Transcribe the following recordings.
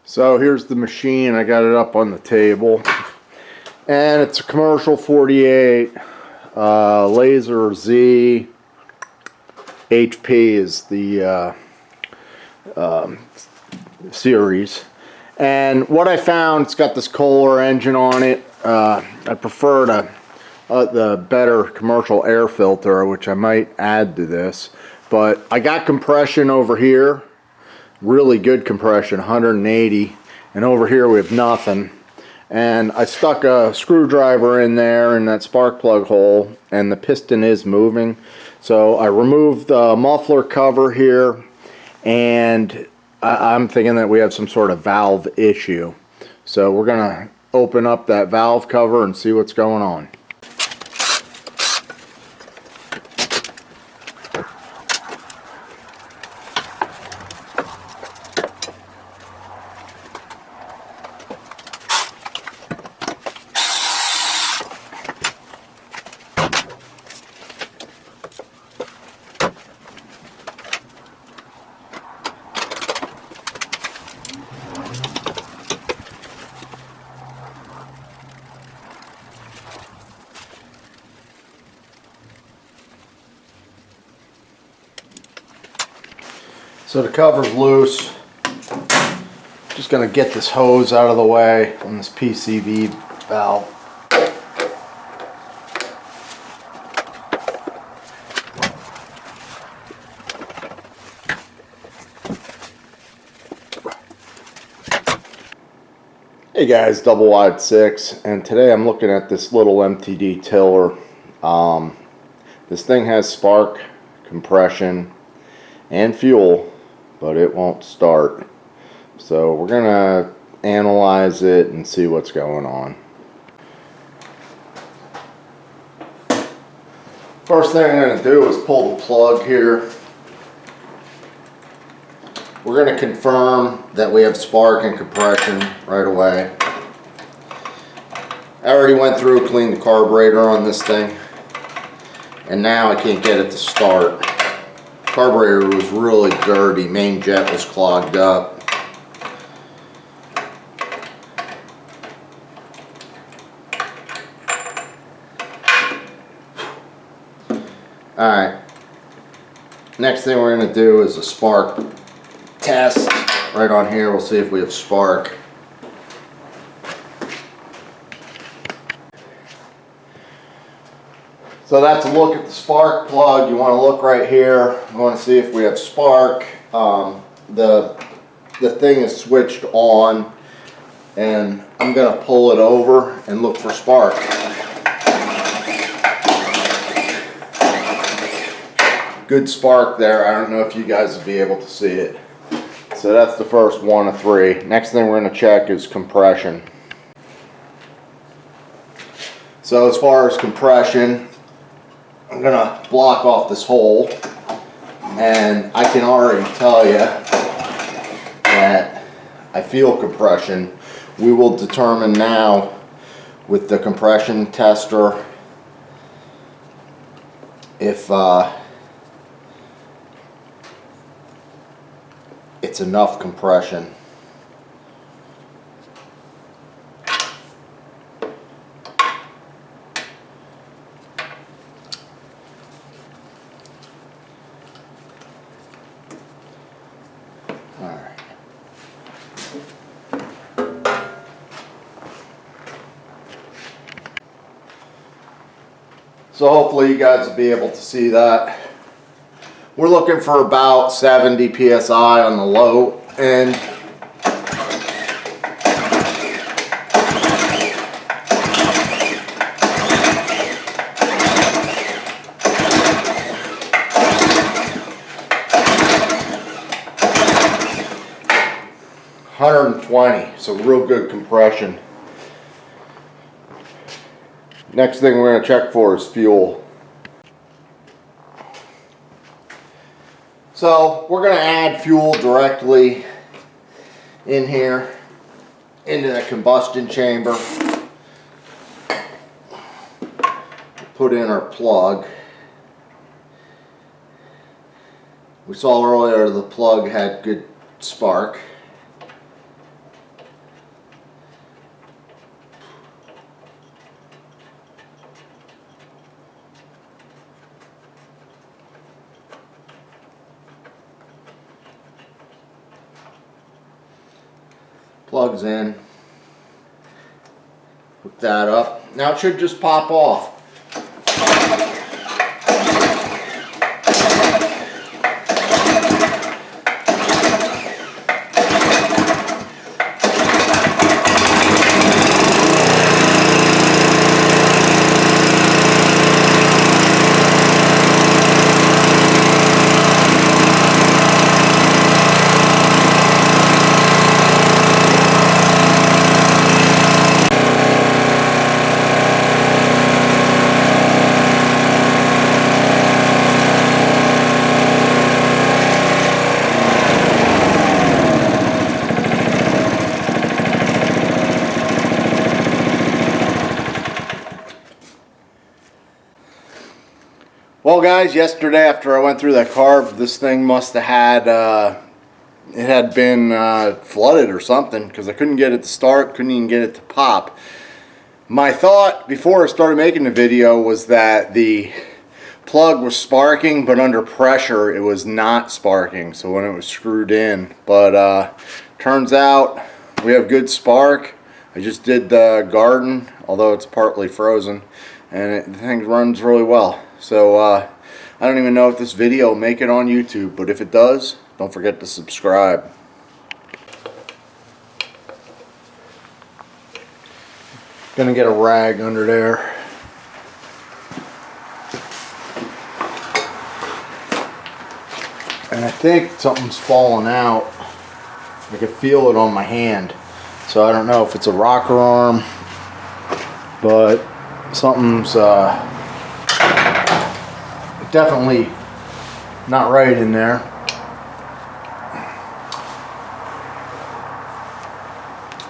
So here's the machine. I got it up on the table, and it's a commercial 48 Laser Z. HP is the series. And what I found, it's got this Kohler engine on it. I prefer the better commercial air filter, which I might add to this. But I got compression over here. Really good compression, 180, and over here we have nothing. And I stuck a screwdriver in there in that spark plug hole, and the piston is moving. So I removed the muffler cover here, and I'm thinking that we have some sort of valve issue. So we're gonna open up that valve cover and see what's going on. So the cover's loose. Just gonna get this hose out of the way on this PCV valve. Hey guys, Double Wide 6, and today I'm looking at this little MTD tiller. This thing has spark, compression, and fuel, but it won't start. So we're gonna analyze it and see what's going on. First thing I'm gonna do is pull the plug here. We're gonna confirm that we have spark and compression right away. I already went through, cleaned the carburetor on this thing, and now I can't get it to start. Carburetor was really dirty, main jet was clogged up. Alright, next thing we're going to do is a spark test. Right on here, we'll see if we have spark. So that's a look at the spark plug. You want to look right here. You want to see if we have spark. The thing is switched on, and I'm going to pull it over and look for spark. Good spark there. I don't know if you guys will be able to see it. So that's the first one of three. Next thing we're going to check is compression. So as far as compression, I'm going to block off this hole, and I can already tell you that I feel compression. We will determine now with the compression tester if it's enough compression. So hopefully you guys will be able to see that. We're looking for about 70 psi on the low end. $120, so real good compression. Next thing we're going to check for is fuel. So we're going to add fuel directly in here into the combustion chamber. put in our plug. We saw earlier the plug had good spark. Plugs in. Hook that up. Now it should just pop off. Well guys, yesterday after I went through that carb, this thing must have had, it had been flooded or something, because I couldn't get it to start, couldn't even get it to pop. My thought before I started making the video was that the plug was sparking, but under pressure it was not sparking, so when it was screwed in. But turns out we have good spark. I just did the garden, although it's partly frozen, and the thing runs really well. So I don't even know if this video will make it on YouTube, but if it does, don't forget to subscribe. Gonna get a rag under there. And I think something's falling out. I can feel it on my hand. So I don't know if it's a rocker arm, but something's definitely not right in there.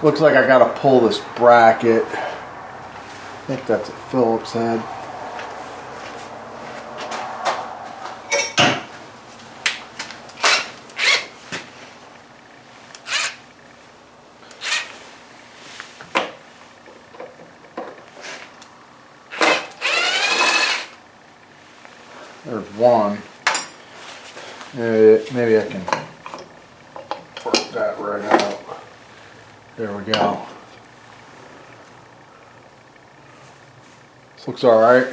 Looks like I gotta pull this bracket. I think that's a Phillips head. There's one. Maybe I can work that right out. There we go. This looks alright.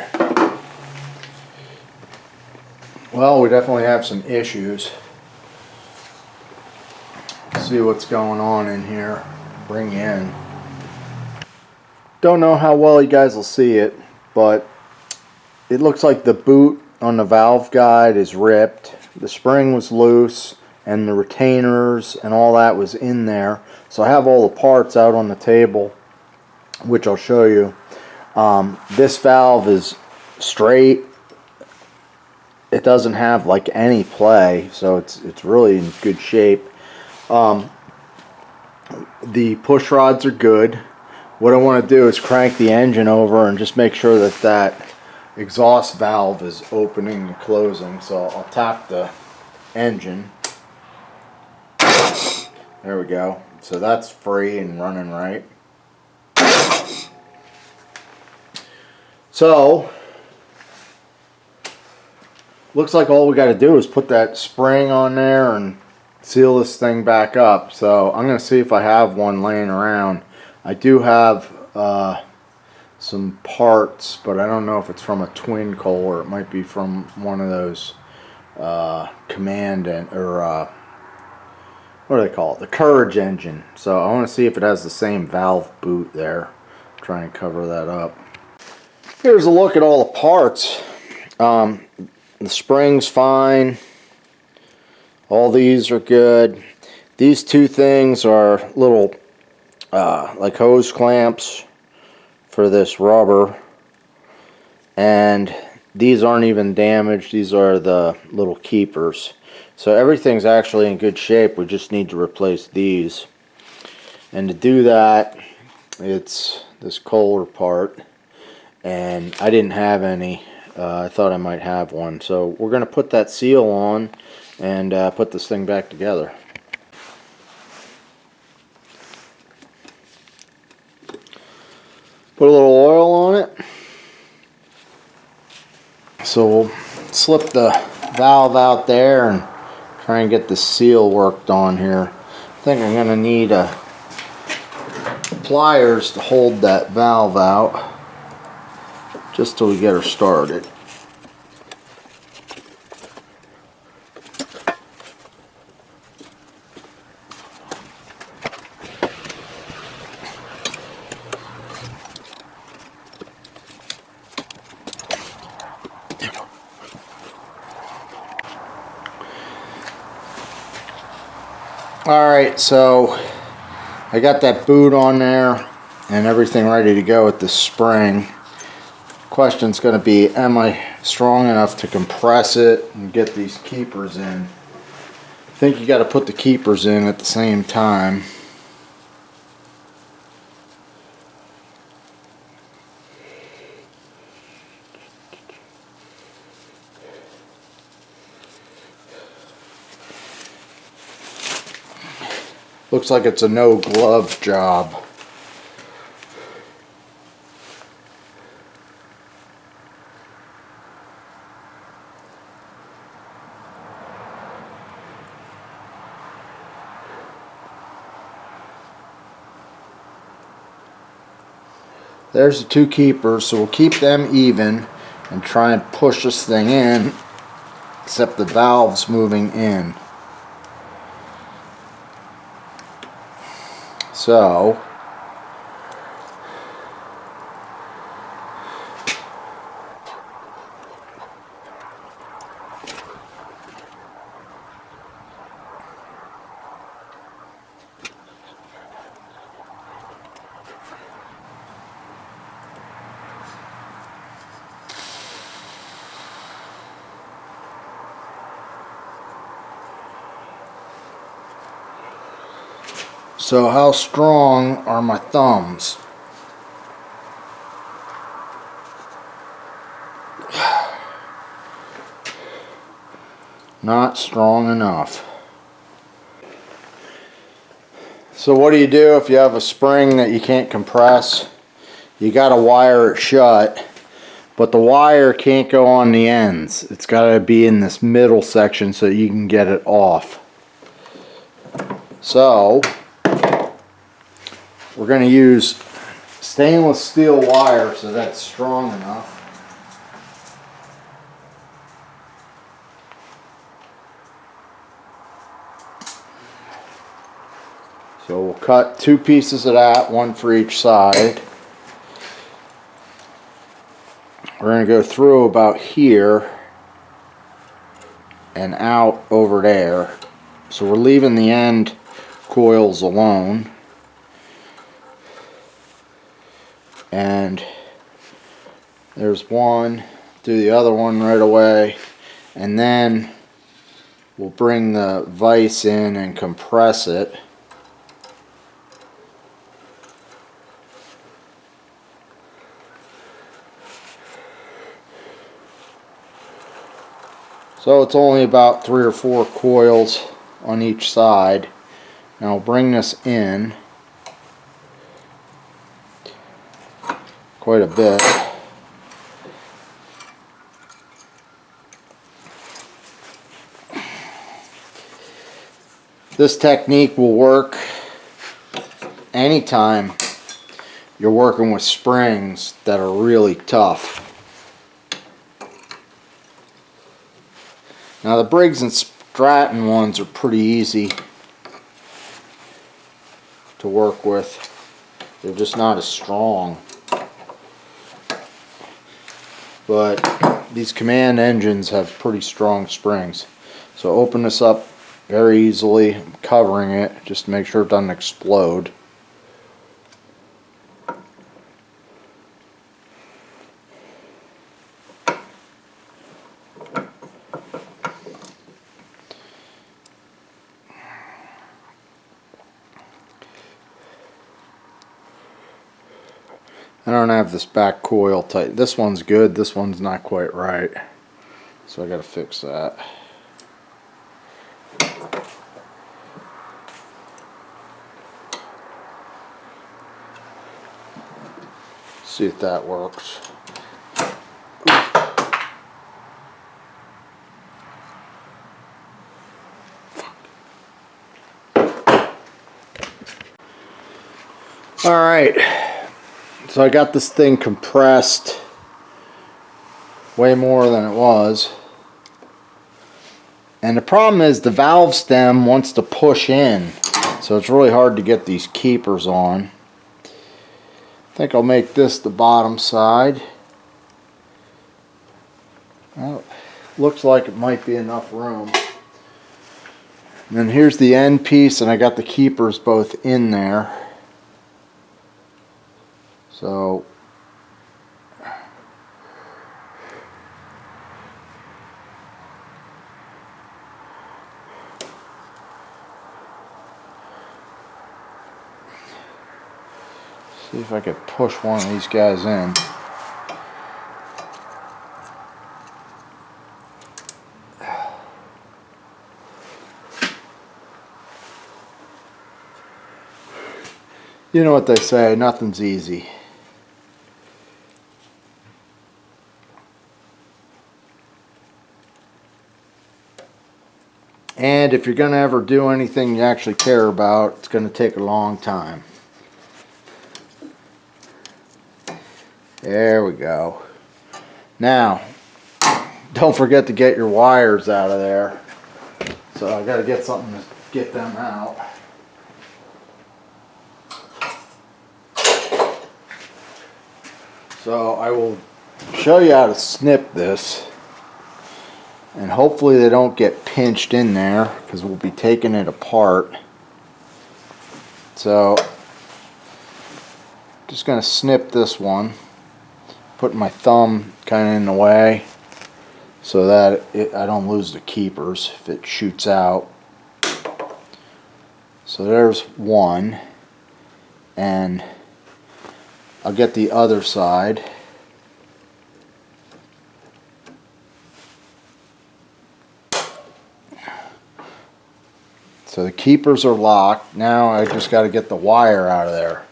Well, we definitely have some issues. Let's see what's going on in here. Bring in. Don't know how well you guys will see it, but it looks like the boot on the valve guide is ripped. The spring was loose and the retainers and all that was in there. So I have all the parts out on the table, which I'll show you. This valve is straight. It doesn't have like any play, so it's really in good shape. The push rods are good. What I want to do is crank the engine over and just make sure that that exhaust valve is opening and closing. So I'll tap the engine. There we go. So that's free and running right. So looks like all we got to do is put that spring on there and seal this thing back up. So I'm going to see if I have one laying around. I do have some parts, but I don't know if it's from a twin Kohler. It might be from one of those command or what do they call it? The Courage engine. So I want to see if it has the same valve boot there. Try and cover that up. Here's a look at all the parts. The spring's fine. All these are good. These two things are little like hose clamps for this rubber, and these aren't even damaged. These are the little keepers. So everything's actually in good shape. We just need to replace these, and to do that, it's this Kohler part, and I didn't have any. I thought I might have one, so we're going to put that seal on and put this thing back together. Put a little oil on it. So we'll slip the valve out there and try and get the seal worked on here. I think I'm going to need pliers to hold that valve out just till we get her started. Alright, so I got that boot on there and everything ready to go with the spring. Question's going to be, am I strong enough to compress it and get these keepers in? I think you got to put the keepers in at the same time. Looks like it's a no glove job. There's the two keepers, so we'll keep them even and try and push this thing in, except the valve's moving in. So how strong are my thumbs? Not strong enough. So what do you do if you have a spring that you can't compress? You got to wire it shut, but the wire can't go on the ends. It's got to be in this middle section so you can get it off. So we're going to use stainless steel wire so that's strong enough. So we'll cut two pieces of that, one for each side. We're going to go through about here and out over there. So we're leaving the end coils alone. And there's one, do the other one right away, and then we'll bring the vise in and compress it. So it's only about 3 or 4 coils on each side. Now I'll bring this in quite a bit. This technique will work anytime you're working with springs that are really tough. Now the Briggs and Stratton ones are pretty easy to work with. They're just not as strong. But these Command engines have pretty strong springs. So open this up very easily, I'm covering it just to make sure it doesn't explode. I don't have this back coil tight. This one's good, this one's not quite right. So I gotta fix that. See if that works. Alright, so I got this thing compressed way more than it was. And the problem is the valve stem wants to push in, so it's really hard to get these keepers on. I think I'll make this the bottom side. Well, looks like it might be enough room. And then here's the end piece, and I got the keepers both in there. So see if I could push one of these guys in. You know what they say, nothing's easy. And if you're going to ever do anything you actually care about, it's going to take a long time. There we go. Now, don't forget to get your wires out of there. So I got to get something to get them out. So I will show you how to snip this. And hopefully they don't get pinched in there, because we'll be taking it apart. So just going to snip this one, putting my thumb kind of in the way so that I don't lose the keepers if it shoots out. So there's one, and I'll get the other side. So the keepers are locked. Now I just got to get the wire out of there.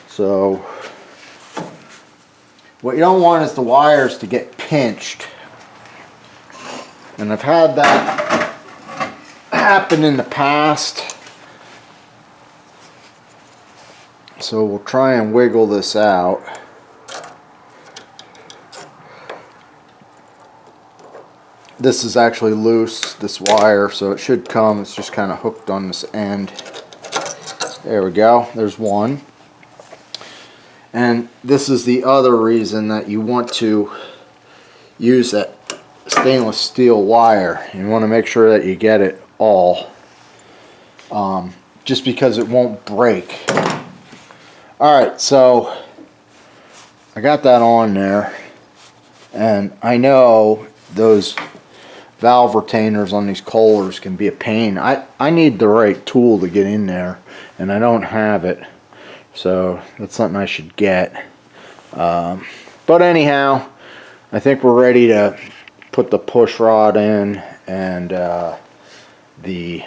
So what you don't want is the wires to get pinched. And I've had that happen in the past. So we'll try and wiggle this out. This is actually loose, this wire, so it should come. It's just kind of hooked on this end. There we go. There's one. And this is the other reason that you want to use that stainless steel wire. You want to make sure that you get it all, just because it won't break. Alright, so I got that on there, and I know those valve retainers on these Kohlers can be a pain. I need the right tool to get in there, and I don't have it, so that's something I should get. But anyhow, I think we're ready to put the push rod in and the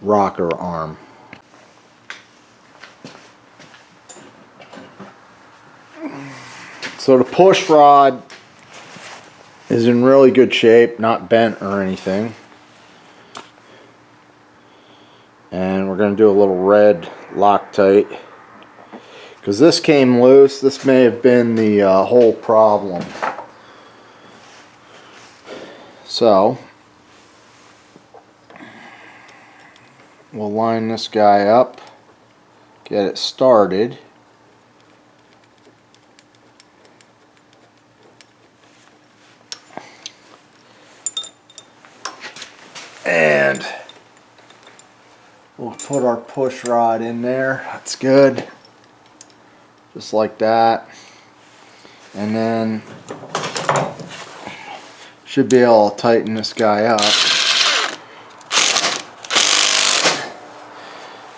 rocker arm. So the push rod is in really good shape, not bent or anything. And we're going to do a little red Loctite, because this came loose. This may have been the whole problem. So we'll line this guy up, get it started. And we'll put our push rod in there. That's good. Just like that. And then should be able to tighten this guy up.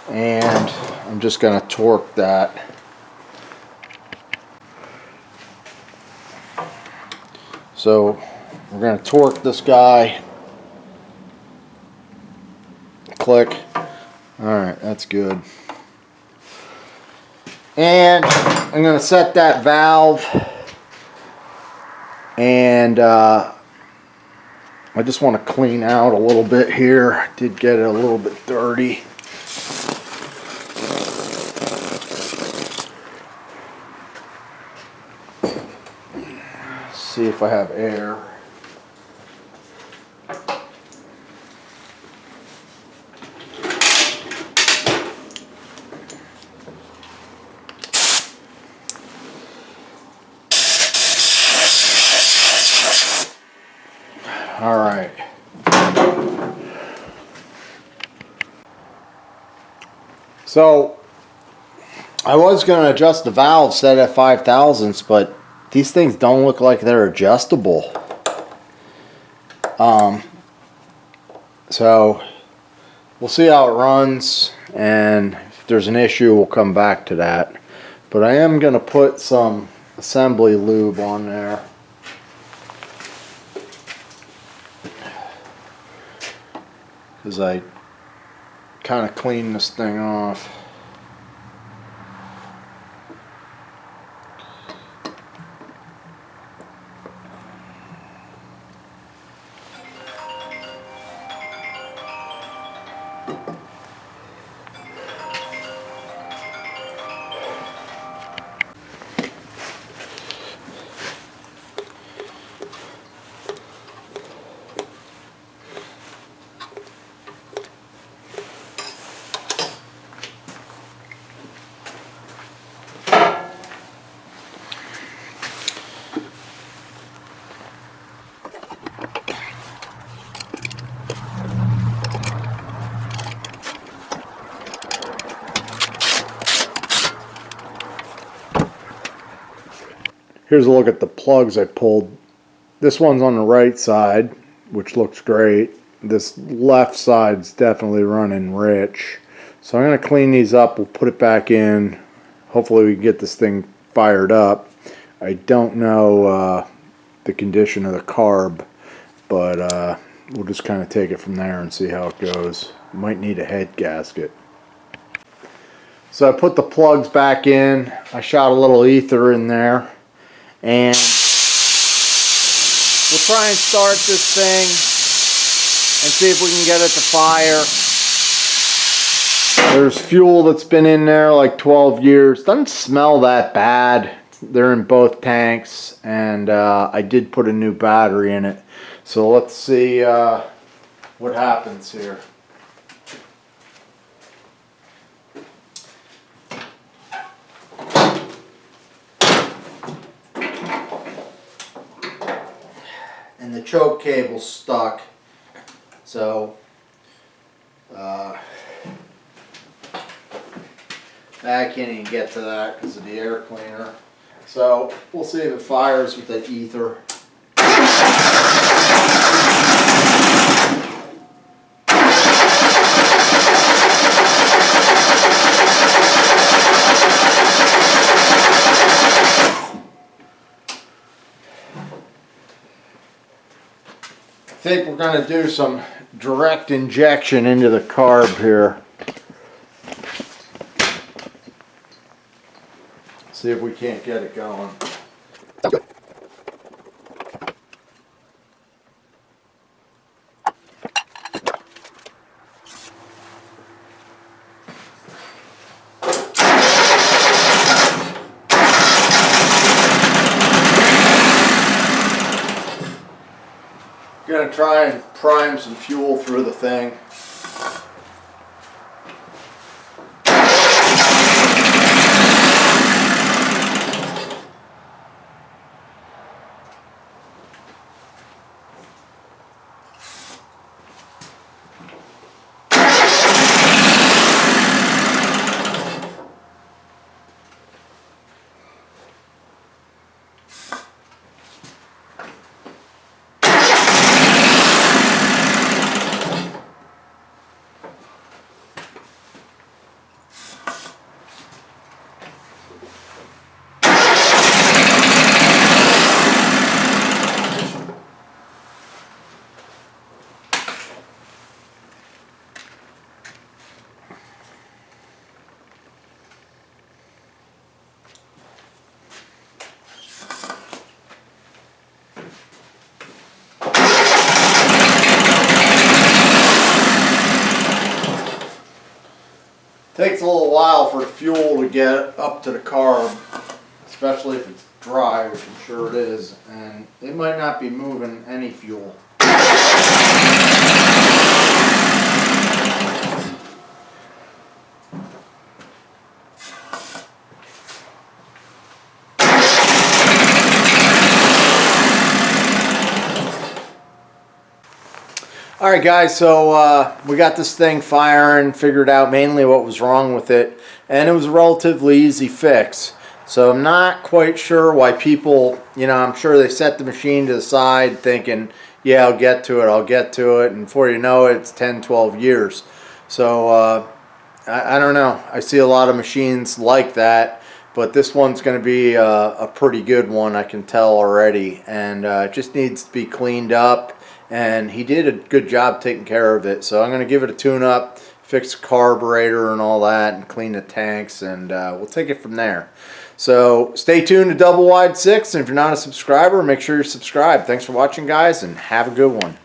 And I'm just going to torque that So we're going to torque this guy. Click. Alright, that's good. And I'm going to set that valve, and I just want to clean out a little bit here. I did get it a little bit dirty. Let's see if I have air. All right. So I was going to adjust the valve set at 5 thousandths, but these things don't look like they're adjustable. So we'll see how it runs, and if there's an issue, we'll come back to that. But I am going to put some assembly lube on there. Because I kind of cleaned this thing off. Here's a look at the plugs I pulled. This one's on the right side, which looks great. This left side's definitely running rich. So I'm going to clean these up. We'll put it back in. Hopefully we can get this thing fired up. I don't know the condition of the carb, but we'll just kind of take it from there and see how it goes. Might need a head gasket. So I put the plugs back in. I shot a little ether in there. And we'll try and start this thing and see if we can get it to fire. There's fuel that's been in there like 12 years. Doesn't smell that bad. They're in both tanks, and I did put a new battery in it. So let's see what happens here. And the choke cable's stuck, so I can't even get to that because of the air cleaner. So we'll see if it fires with that ether. I think we're going to do some direct injection into the carb here. See if we can't get it going. Sounds good. Gonna try and prime some fuel through the thing. Takes a little while for the fuel to get up to the carb, especially if it's dry, which I'm sure it is, and it might not be moving any fuel. Alright guys, so we got this thing firing, figured out mainly what was wrong with it, and it was a relatively easy fix. So I'm not quite sure why people, I'm sure they set the machine to the side thinking, yeah, I'll get to it, and before you know it, it's 10, 12 years. So I don't know. I see a lot of machines like that, but this one's going to be a pretty good one, I can tell already, and it just needs to be cleaned up. And he did a good job taking care of it, so I'm going to give it a tune-up, fix the carburetor and all that, and clean the tanks, and we'll take it from there. So stay tuned to Double Wide 6, and if you're not a subscriber, make sure you're subscribed. Thanks for watching, guys, and have a good one.